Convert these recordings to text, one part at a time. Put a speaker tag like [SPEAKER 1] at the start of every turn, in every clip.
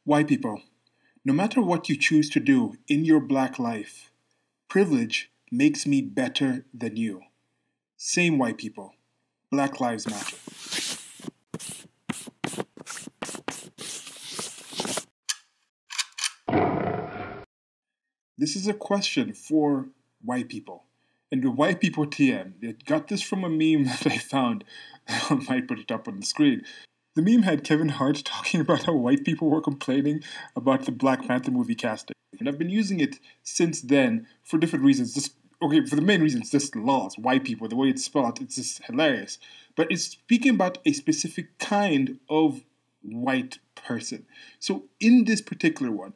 [SPEAKER 1] White people, no matter what you choose to do in your black life, privilege makes me better than you. Same white people. Black Lives Matter. This is a question for white people. And the white people TM, they got this from a meme that I found. I might put it up on the screen. The meme had Kevin Hart talking about how white people were complaining about the Black Panther movie casting. And I've been using it since then for different reasons. For the main reason, it's just laws, white people, the way it's spelled, it's just hilarious. But it's speaking about a specific kind of white person. So in this particular one,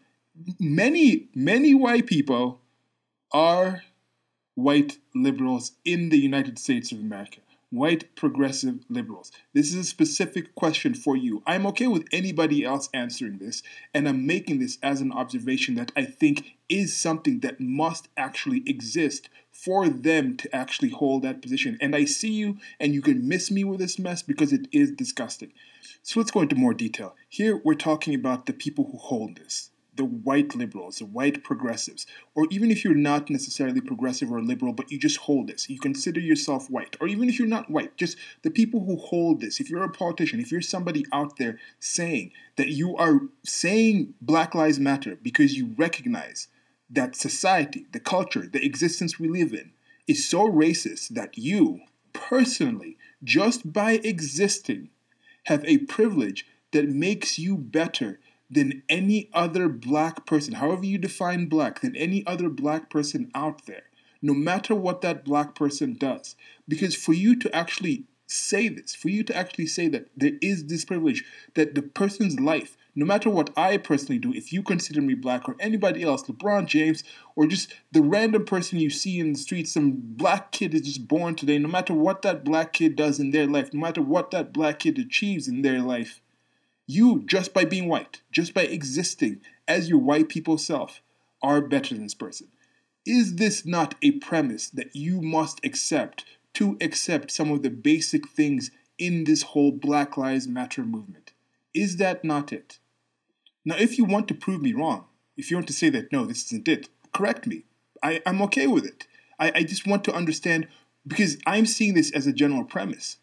[SPEAKER 1] many white people are white liberals in the United States of America. White progressive liberals. This is a specific question for you. I'm okay with anybody else answering this, and I'm making this as an observation that I think is something that must actually exist for them to actually hold that position. And I see you, and you can miss me with this mess because it is disgusting. So let's go into more detail. Here we're talking about the people who hold this. The white liberals, the white progressives, or even if you're not necessarily progressive or liberal, but you just hold this, you consider yourself white, or even if you're not white, just the people who hold this. If you're a politician, if you're somebody out there saying that you are saying Black Lives Matter because you recognize that society, the culture, the existence we live in is so racist that you personally, just by existing, have a privilege that makes you better than any other black person, however you define black, than any other black person out there, no matter what that black person does. Because for you to actually say this, for you to actually say that there is this privilege, that the person's life, no matter what I personally do, if you consider me black or anybody else, LeBron James, or just the random person you see in the street, some black kid is just born today, no matter what that black kid does in their life, no matter what that black kid achieves in their life, you, just by being white, just by existing as your white people self, are better than this person. Is this not a premise that you must accept to accept some of the basic things in this whole Black Lives Matter movement? Is that not it? Now, if you want to prove me wrong, if you want to say that, no, this isn't it, correct me. I'm okay with it. I just want to understand, because I'm seeing this as a general premise.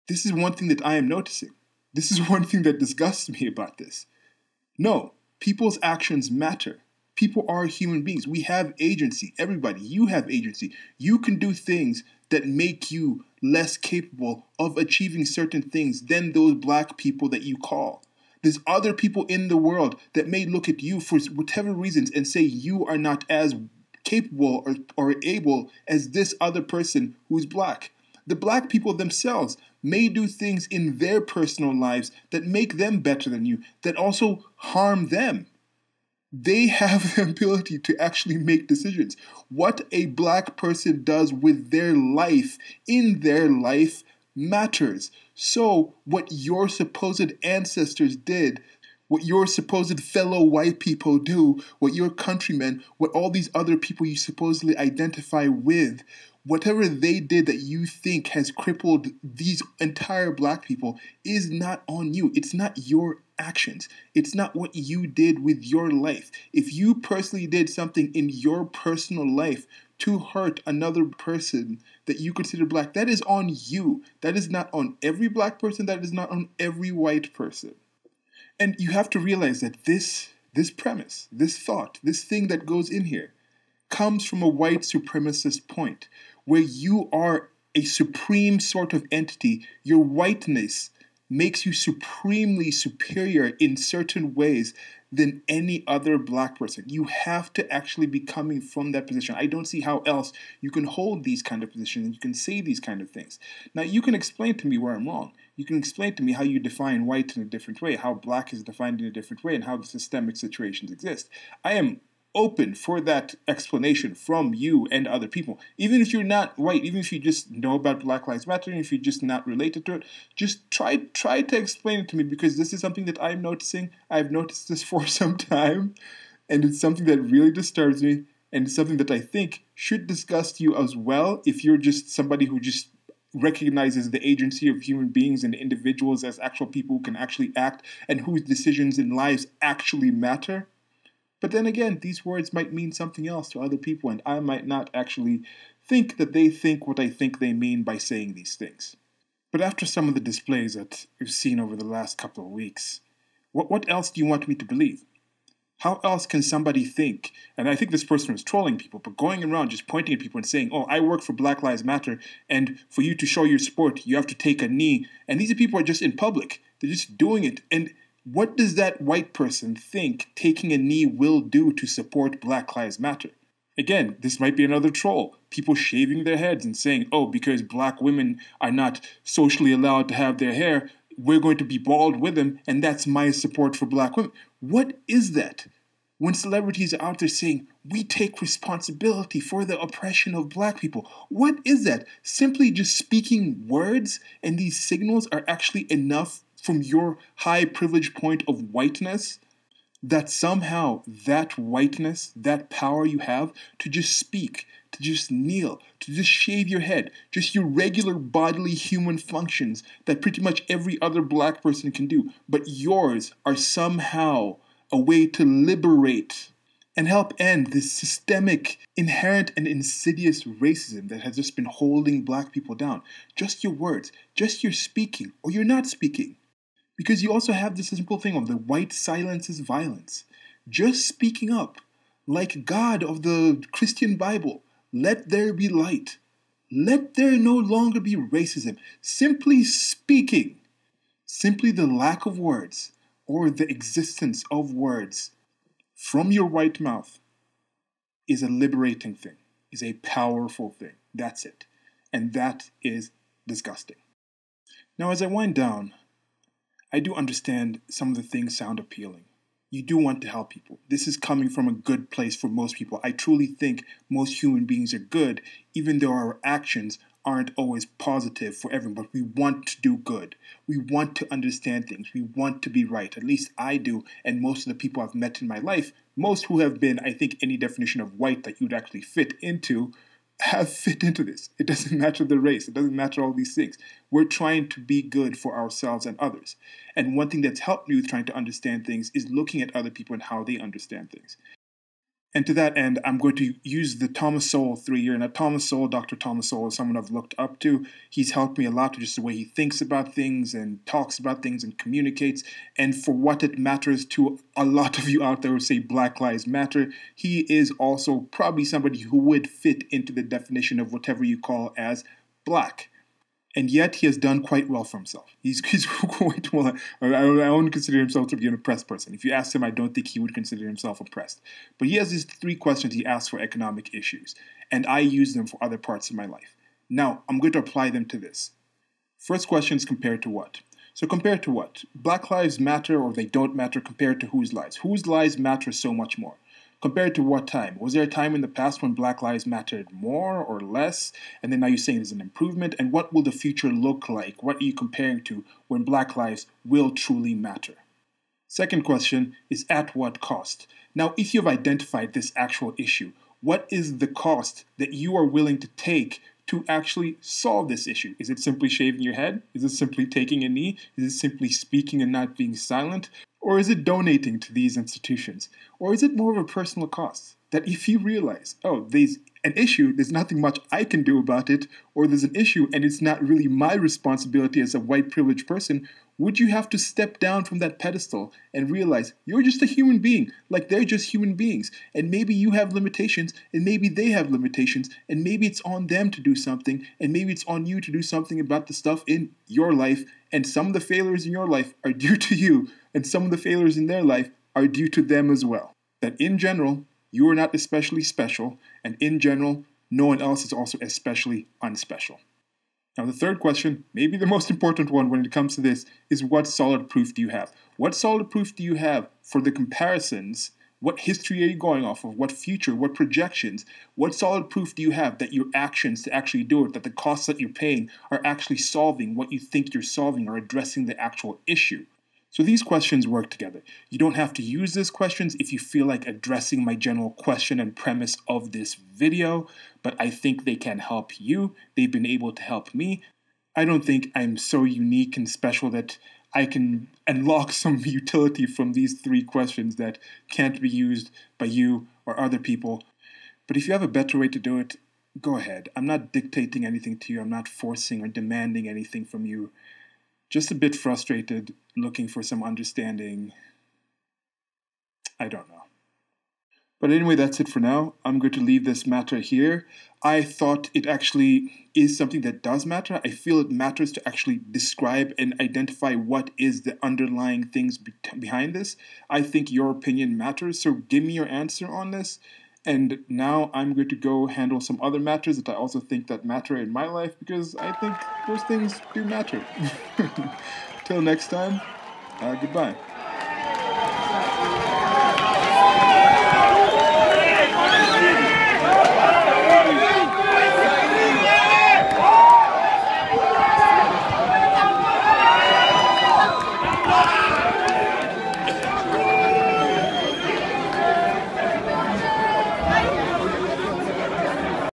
[SPEAKER 1] This is one thing that I am noticing. This is one thing that disgusts me about this. No, people's actions matter. People are human beings. We have agency. Everybody, you have agency. You can do things that make you less capable of achieving certain things than those black people that you call. There's other people in the world that may look at you for whatever reasons and say you are not as capable or able as this other person who's black. The black people themselves may do things in their personal lives that make them better than you, that also harm them. They have the ability to actually make decisions. What a black person does with their life, in their life, matters. So, what your supposed ancestors did, what your supposed fellow white people do, what your countrymen, what all these other people you supposedly identify with, whatever they did that you think has crippled these entire black people is not on you. It's not your actions. It's not what you did with your life. If you personally did something in your personal life to hurt another person that you consider black, that is on you. That is not on every black person. That is not on every white person. And you have to realize that this premise, this thought, this thing that goes in here comes from a white supremacist point where you are a supreme sort of entity. Your whiteness makes you supremely superior in certain ways than any other black person. You have to actually be coming from that position. I don't see how else you can hold these kind of positions and you can say these kind of things. Now, you can explain to me where I'm wrong. You can explain to me how you define white in a different way, how black is defined in a different way, and how the systemic situations exist. I am open for that explanation from you and other people. Even if you're not white, even if you just know about Black Lives Matter, and if you're just not related to it, just try to explain it to me, because this is something that I'm noticing. I've noticed this for some time, and it's something that really disturbs me, and it's something that I think should disgust you as well if you're just somebody who just recognizes the agency of human beings and individuals as actual people who can actually act and whose decisions in lives actually matter. But then again, these words might mean something else to other people, and I might not actually think that they think what I think they mean by saying these things. But after some of the displays that we've seen over the last couple of weeks, what else do you want me to believe? How else can somebody think, and I think this person was trolling people, but going around just pointing at people and saying, oh, I work for Black Lives Matter, and for you to show your support, you have to take a knee. And these people are just in public. They're just doing it. And what does that white person think taking a knee will do to support Black Lives Matter? Again, this might be another troll. People shaving their heads and saying, oh, because black women are not socially allowed to have their hair, we're going to be bald with them, and that's my support for black women. What is that? When celebrities are out there saying, we take responsibility for the oppression of black people. What is that? Simply just speaking words and these signals are actually enough from your high privilege point of whiteness? That somehow that whiteness, that power you have to just speak, to just kneel, to just shave your head, just your regular bodily human functions that pretty much every other black person can do, but yours are somehow a way to liberate and help end this systemic, inherent, and insidious racism that has just been holding black people down. Just your words, just your speaking, or you're not speaking. Because you also have this simple thing of the white silences violence. Just speaking up, like God of the Christian Bible, let there be light. Let there no longer be racism. Simply speaking, simply the lack of words or the existence of words from your white mouth is a liberating thing, is a powerful thing. That's it. And that is disgusting. Now, as I wind down, I do understand some of the things sound appealing. You do want to help people. This is coming from a good place for most people. I truly think most human beings are good, even though our actions aren't always positive for everyone. But we want to do good. We want to understand things. We want to be right. At least I do, and most of the people I've met in my life, most who have been, I think, any definition of white that you'd actually fit into, have fit into this. It doesn't matter the race. It doesn't matter all these things. We're trying to be good for ourselves and others. And one thing that's helped me with trying to understand things is looking at other people and how they understand things. And to that end, I'm going to use the Thomas Sowell theory here. And Dr. Thomas Sowell is someone I've looked up to. He's helped me a lot with just the way he thinks about things and talks about things and communicates. And for what it matters to a lot of you out there who say Black Lives Matter, he is also probably somebody who would fit into the definition of whatever you call as black. And yet he has done quite well for himself. He's quite well. I don't consider himself to be an oppressed person. If you ask him, I don't think he would consider himself oppressed. But he has these 3 questions he asks for economic issues. And I use them for other parts of my life. Now, I'm going to apply them to this. First question is compared to what? So compared to what? Black lives matter or they don't matter compared to whose lives? Whose lives matter so much more? Compared to what time? Was there a time in the past when Black lives mattered more or less? And then now you're saying there's an improvement. And what will the future look like? What are you comparing to when Black lives will truly matter? Second question is at what cost? Now, if you've identified this actual issue, what is the cost that you are willing to take to actually solve this issue? Is it simply shaving your head? Is it simply taking a knee? Is it simply speaking and not being silent? Or is it donating to these institutions? Or is it more of a personal cost? That if you realize, oh, there's an issue, there's nothing much I can do about it, or there's an issue and it's not really my responsibility as a white privileged person, would you have to step down from that pedestal and realize you're just a human being, like they're just human beings, and maybe you have limitations, and maybe they have limitations, and maybe it's on them to do something, and maybe it's on you to do something about the stuff in your life, and some of the failures in your life are due to you, and some of the failures in their life are due to them as well. That in general, you are not especially special, and in general, no one else is also especially unspecial. Now, the third question, maybe the most important one when it comes to this, is what solid proof do you have? What solid proof do you have for the comparisons? What history are you going off of? What future? What projections? What solid proof do you have that your actions to actually do it, that the costs that you're paying are actually solving what you think you're solving or addressing the actual issue? So these questions work together. You don't have to use these questions if you feel like addressing my general question and premise of this video, but I think they can help you. They've been able to help me. I don't think I'm so unique and special that I can unlock some utility from these three questions that can't be used by you or other people. But if you have a better way to do it, go ahead. I'm not dictating anything to you. I'm not forcing or demanding anything from you. Just a bit frustrated, looking for some understanding. I don't know. But anyway, that's it for now. I'm going to leave this matter here. I thought it actually is something that does matter. I feel it matters to actually describe and identify what is the underlying things behind this. I think your opinion matters, so give me your answer on this. And now I'm going to go handle some other matters that I also think that matter in my life because I think those things do matter. Till next time, goodbye.